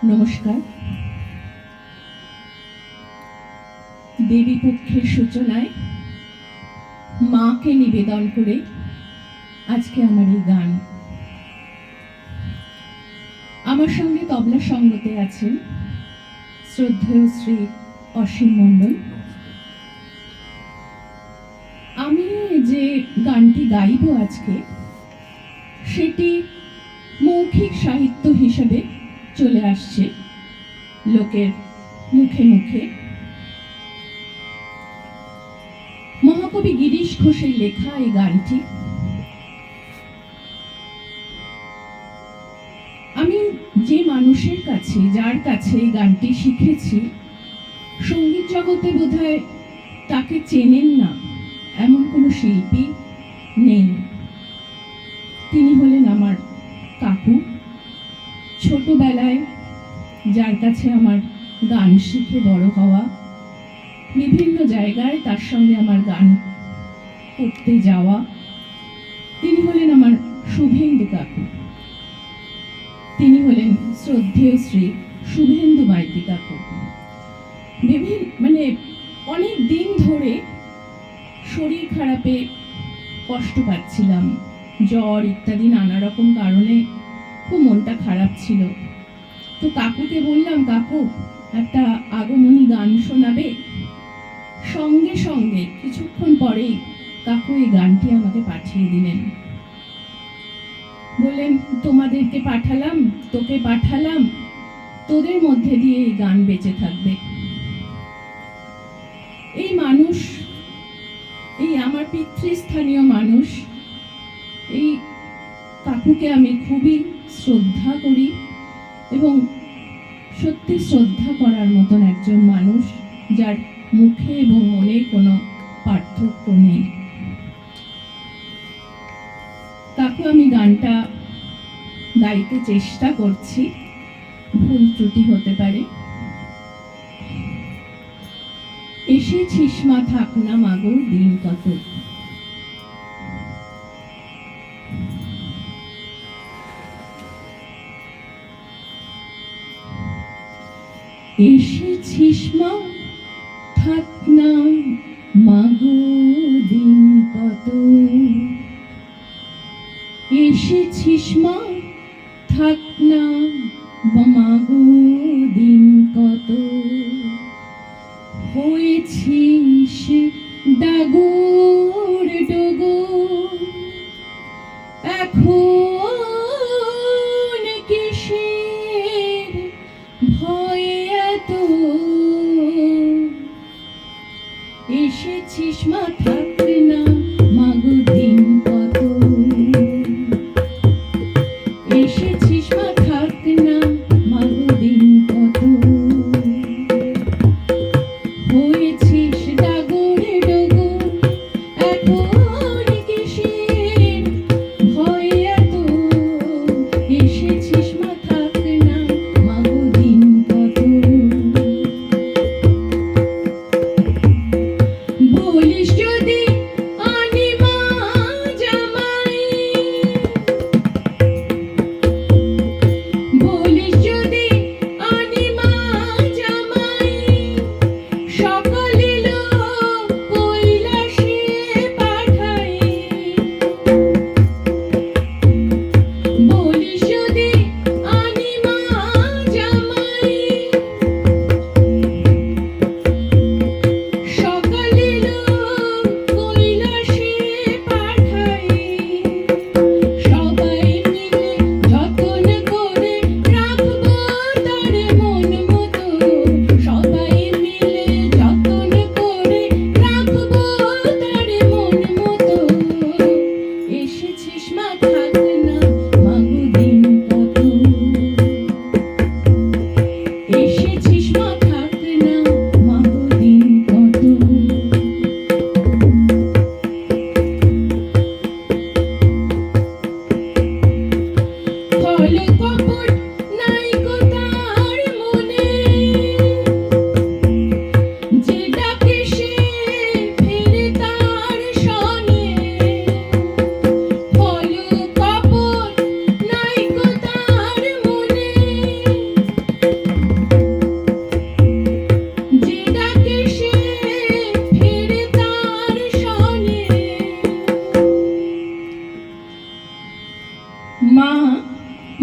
নমস্কার। দেবী পক্ষের সূচনায় মাকে নিবেদন করে আজকে আমার এই গান। আমার সঙ্গে তবলা সঙ্গতে আছেন শ্রদ্ধেয় শ্রী অসীম মণ্ডল। আমি যে গানটি গাইব আজকে সেটি মৌখিক সাহিত্য হিসেবে চলে আসছে লোকের মুখে মুখে। মহাকবি গিরিশ ঘোষের লেখা এই গানটি। আমি যে মানুষের কাছে, যার কাছে এই গানটি শিখেছি, সঙ্গীত জগতে বোধহয় তাকে চেনেন না এমন কোনো শিল্পী নেই। তিনি হলেন আমার কাকু। ছোটবেলায় যার কাছে আমার গান শিখে বড় হওয়া, বিভিন্ন জায়গায় তার সঙ্গে আমার গান করতে যাওয়া, তিনি হলেন আমার শুভেন্দু কাকু। তিনি হলেন শ্রদ্ধেয় শ্রী শুভেন্দু মাইতি কাকু। অনেক দিন ধরে শরীর খারাপে কষ্ট পাচ্ছিলাম, জ্বর ইত্যাদি নানা রকম কারণে খুব মনটা খারাপ ছিল। তো কাকুকে বললাম, কাকু একটা আগমনী গান শোনাবে? সঙ্গে সঙ্গে কিছুক্ষণ পরেই কাকু এই গানটি আমাকে পাঠিয়ে দিলেন। বললেন, তোমাদেরকে পাঠালাম, তোকে পাঠালাম, তোদের মধ্যে দিয়ে এই গান বেঁচে থাকবে। এই মানুষ, এই আমার পিতৃস্থানীয় মানুষ, এই কাকুকে আমি খুবই শ্রদ্ধা করি এবং সত্যি শ্রদ্ধা করার মতন একজন মানুষ, যার মুখে এবং মনে কোনো পার্থক্য নেই। কাকু, আমি গানটা গাইতে চেষ্টা করছি, ভুল ত্রুটি হতে পারে। এসেছিস মা, থাক না মাগো দিন কত। এসেছিস মা, থাক না মাগো দিন কত। এসেছিস মা, থাক না মাগো দিন কত। হয়েছিস ডাগর ডগর, এখন কিসের ভয় এত। এসেছিস মা, থাক না মাগো দিন কত। এসেছিস মা, থাক না মাগো দিন কত। হয়েছিস ডাগরে ডগর, এখন কিসের ভয় এত। এসেছিস মা, থাক না মাগো দিন কত। বলিস যদি আনি মা জামাই, বলিস যদি আনি মা জামাই। সকাল এলো কৈলাসে পাঠাই, বলিস যদি আনি মা জামাই। সকাল এলো কৈলাসে পাঠাই, সবাই মিলে যতন করে রাখবো তার মন মতো। সবাই মিলে যতন করে রাখবো তার মন মতো। এসেছিস মা, থাক না মাগো দিন কত। এসেছিস মা, থাক না মাগো দিন কত। ফল কপট নাই গো তার মনে, যে ডাকে সে ফেরে তার সনে। ফল কপট নাই গো তার মনে,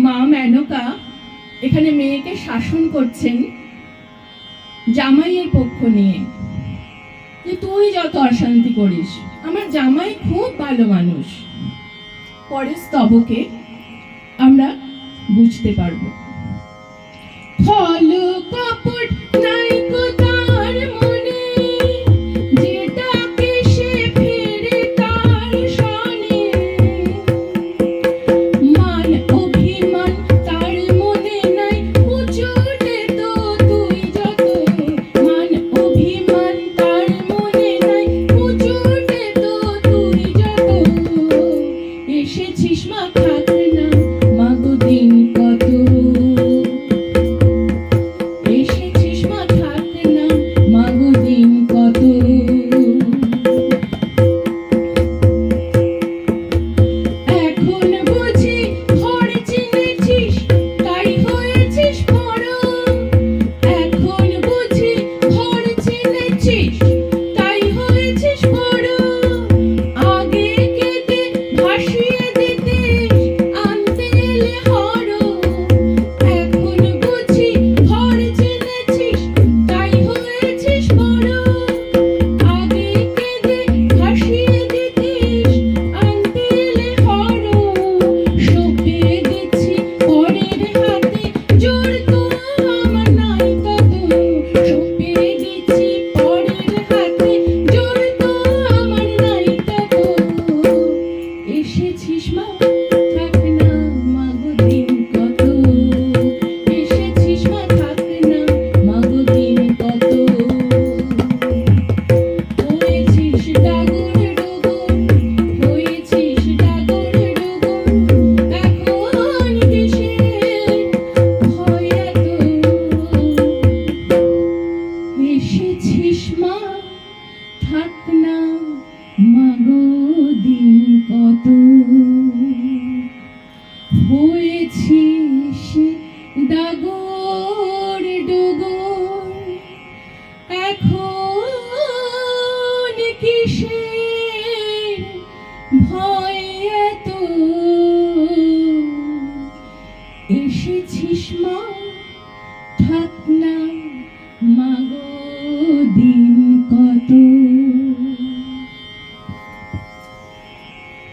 মা মেনকা এখানে মেয়েকে শাসন করছেন জামাইয়ের পক্ষ নিয়ে, যে তুই যত অশান্তি করিস, আমার জামাই খুব ভালো মানুষ। পরের স্তবকে আমরা বুঝতে পারবো। ফল